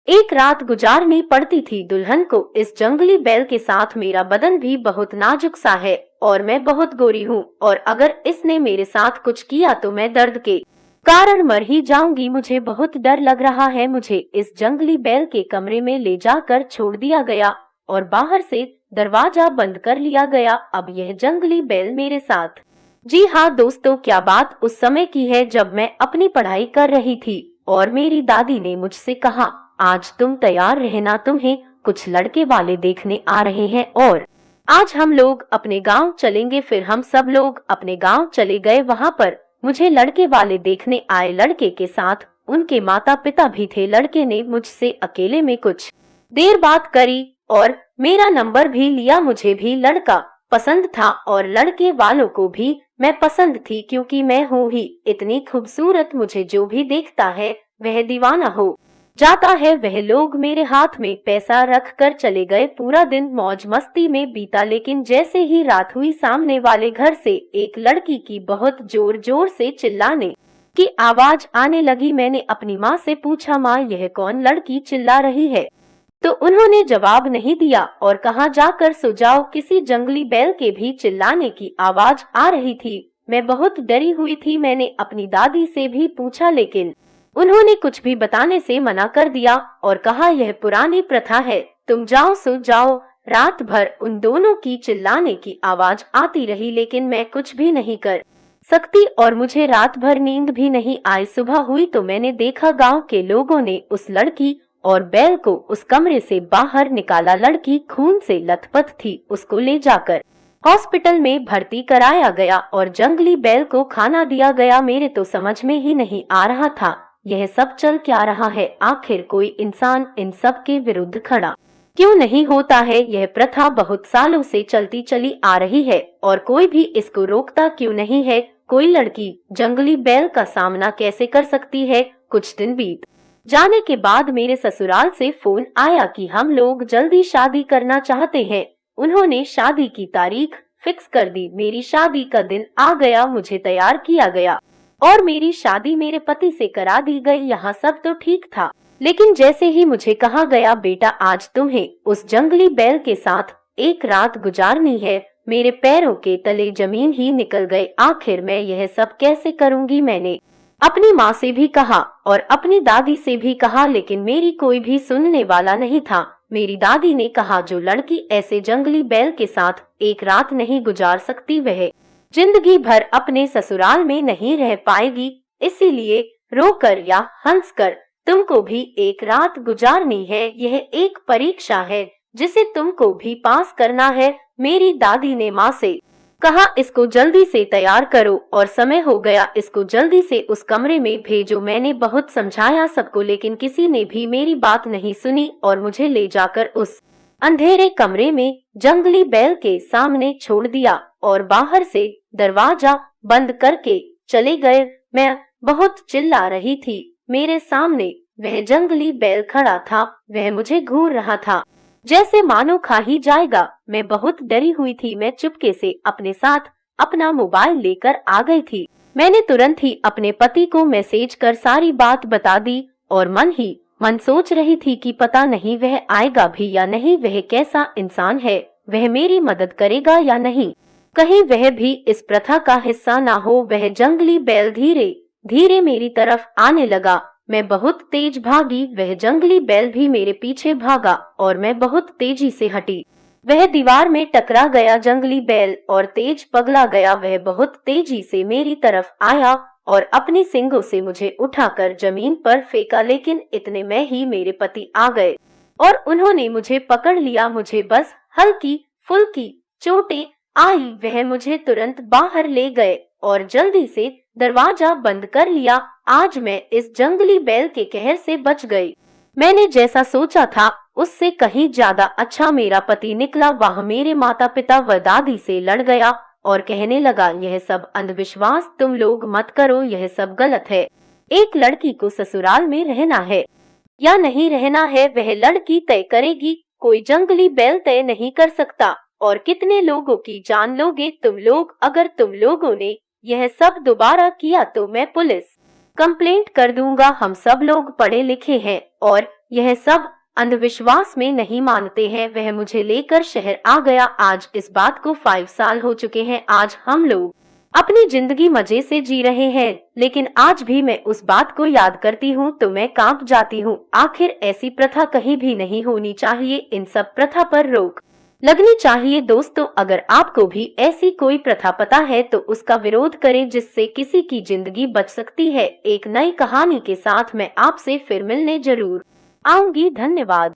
एक रात गुजारनी पड़ती थी दुल्हन को इस जंगली बैल के साथ। मेरा बदन भी बहुत नाजुक सा है और मैं बहुत गोरी हूँ, और अगर इसने मेरे साथ कुछ किया तो मैं दर्द के कारण मर ही जाऊंगी। मुझे बहुत डर लग रहा है। मुझे इस जंगली बैल के कमरे में ले जाकर छोड़ दिया गया और बाहर से दरवाजा बंद कर लिया गया। अब यह जंगली बैल मेरे साथ। जी हाँ दोस्तों, क्या बात उस समय की है जब मैं अपनी पढ़ाई कर रही थी और मेरी दादी ने मुझसे कहा, आज तुम तैयार रहना, तुम्हें कुछ लड़के वाले देखने आ रहे हैं और आज हम लोग अपने गांव चलेंगे। फिर हम सब लोग अपने गांव चले गए। वहां पर मुझे लड़के वाले देखने आए। लड़के के साथ उनके माता पिता भी थे। लड़के ने मुझसे अकेले में कुछ देर बात करी और मेरा नंबर भी लिया। मुझे भी लड़का पसंद था और लड़के वालों को भी मैं पसंद थी, क्योंकि मैं हूँ ही इतनी खूबसूरत। मुझे जो भी देखता है वह दीवाना हो जाता है। वह लोग मेरे हाथ में पैसा रख कर चले गए। पूरा दिन मौज मस्ती में बीता, लेकिन जैसे ही रात हुई सामने वाले घर से एक लड़की की बहुत जोर जोर से चिल्लाने की आवाज आने लगी। मैंने अपनी माँ से पूछा, माँ यह कौन लड़की चिल्ला रही है? तो उन्होंने जवाब नहीं दिया और कहा, जाकर सो जाओ। किसी जंगली बैल के भी चिल्लाने की आवाज आ रही थी। मैं बहुत डरी हुई थी। मैंने अपनी दादी से भी पूछा, लेकिन उन्होंने कुछ भी बताने से मना कर दिया और कहा, यह पुरानी प्रथा है, तुम जाओ सो जाओ। रात भर उन दोनों की चिल्लाने की आवाज आती रही, लेकिन मैं कुछ भी नहीं कर सकती और मुझे रात भर नींद भी नहीं आई। सुबह हुई तो मैंने देखा गांव के लोगों ने उस लड़की और बैल को उस कमरे से बाहर निकाला। लड़की खून से लथपथ थी। उसको ले जाकर हॉस्पिटल में भर्ती कराया गया और जंगली बैल को खाना दिया गया। मेरे तो समझ में ही नहीं आ रहा था यह सब चल क्या रहा है। आखिर कोई इंसान इन सब के विरुद्ध खड़ा क्यों नहीं होता है? यह प्रथा बहुत सालों से चलती चली आ रही है और कोई भी इसको रोकता क्यों नहीं है? कोई लड़की जंगली बैल का सामना कैसे कर सकती है? कुछ दिन बीत जाने के बाद मेरे ससुराल से फोन आया कि हम लोग जल्दी शादी करना चाहते हैं। उन्होंने शादी की तारीख फिक्स कर दी। मेरी शादी का दिन आ गया। मुझे तैयार किया गया और मेरी शादी मेरे पति से करा दी गई। यहाँ सब तो ठीक था, लेकिन जैसे ही मुझे कहा गया, बेटा आज तुम्हें उस जंगली बैल के साथ एक रात गुजारनी है, मेरे पैरों के तले जमीन ही निकल गए। आखिर मैं यह सब कैसे करूँगी? मैंने अपनी माँ से भी कहा और अपनी दादी से भी कहा, लेकिन मेरी कोई भी सुनने वाला नहीं था। मेरी दादी ने कहा, जो लड़की ऐसे जंगली बैल के साथ एक रात नहीं गुजार सकती वह जिंदगी भर अपने ससुराल में नहीं रह पाएगी। इसीलिए रोकर या हंस कर तुमको भी एक रात गुजारनी है। यह एक परीक्षा है जिसे तुमको भी पास करना है। मेरी दादी ने माँ से कहा, इसको जल्दी से तैयार करो और समय हो गया, इसको जल्दी से उस कमरे में भेजो। मैंने बहुत समझाया सबको, लेकिन किसी ने भी मेरी बात नहीं सुनी और मुझे ले जाकर उस अंधेरे कमरे में जंगली बैल के सामने छोड़ दिया और बाहर से दरवाजा बंद करके चले गए। मैं बहुत चिल्ला रही थी। मेरे सामने वह जंगली बैल खड़ा था। वह मुझे घूर रहा था जैसे मानो खा ही जाएगा। मैं बहुत डरी हुई थी। मैं चुपके से अपने साथ अपना मोबाइल लेकर आ गई थी। मैंने तुरंत ही अपने पति को मैसेज कर सारी बात बता दी और मन ही मन सोच रही थी कि पता नहीं वह आएगा भी या नहीं, वह कैसा इंसान है, वह मेरी मदद करेगा या नहीं, कहीं वह भी इस प्रथा का हिस्सा ना हो। वह जंगली बैल धीरे धीरे मेरी तरफ आने लगा। मैं बहुत तेज भागी। वह जंगली बैल भी मेरे पीछे भागा और मैं बहुत तेजी से हटी। वह दीवार में टकरा गया जंगली बैल और तेज पगला गया। वह बहुत तेजी से मेरी तरफ आया और अपनी सींगों से मुझे उठाकर जमीन पर फेंका, लेकिन इतने में ही मेरे पति आ गए और उन्होंने मुझे पकड़ लिया। मुझे बस हल्की फुल्की चोटें आई। वह मुझे तुरंत बाहर ले गए और जल्दी से दरवाजा बंद कर लिया। आज मैं इस जंगली बैल के कहर से बच गई। मैंने जैसा सोचा था उससे कहीं ज्यादा अच्छा मेरा पति निकला। वह मेरे माता पिता व दादी से लड़ गया और कहने लगा, यह सब अंधविश्वास तुम लोग मत करो, यह सब गलत है। एक लड़की को ससुराल में रहना है या नहीं रहना है वह लड़की तय करेगी, कोई जंगली बैल तय नहीं कर सकता। और कितने लोगों की जान लोगे तुम लोग? अगर तुम लोगों ने यह सब दोबारा किया तो मैं पुलिस कंप्लेंट कर दूंगा। हम सब लोग पढ़े लिखे हैं और यह सब अंधविश्वास में नहीं मानते हैं। वह मुझे लेकर शहर आ गया। आज इस बात को 5 साल हो चुके हैं। आज हम लोग अपनी जिंदगी मजे से जी रहे हैं, लेकिन आज भी मैं उस बात को याद करती हूँ तो मैं कांप जाती हूँ। आखिर ऐसी प्रथा कहीं भी नहीं होनी चाहिए। इन सब प्रथा पर रोक लगनी चाहिए। दोस्तों, अगर आपको भी ऐसी कोई प्रथा पता है तो उसका विरोध करें, जिससे किसी की जिंदगी बच सकती है। एक नई कहानी के साथ मैं आपसे फिर मिलने जरूर आऊंगी। धन्यवाद।